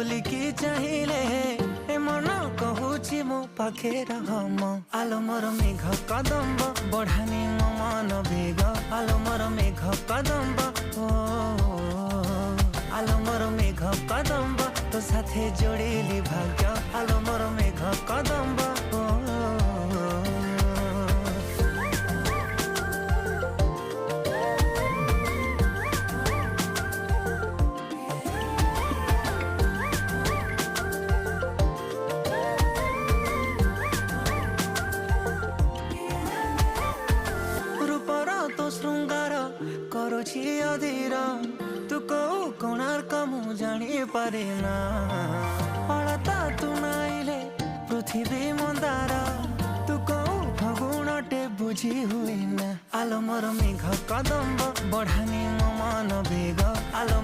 खोलिकी चाहिए ए मन कहूची मो पाखे रह आलो मोर मेघ कदम्ब बढ़ानी मो मन बेग आलो मोर मेघ कदम्ब ओ आलो मोर मेघ कदम्ब तो साथे जोड़िली भाग्य आलो मोर मेघ कदम्ब ओ तो श्रृंगार करुछि अधीर तू को कोणार्क मु जानी पारे ना अलता तू नाइले पृथ्वी मंदार तू को फगुणटे बुझी हुई ना आलो मोर मेघ कदम्ब बढ़ानी मो मन बेग आलो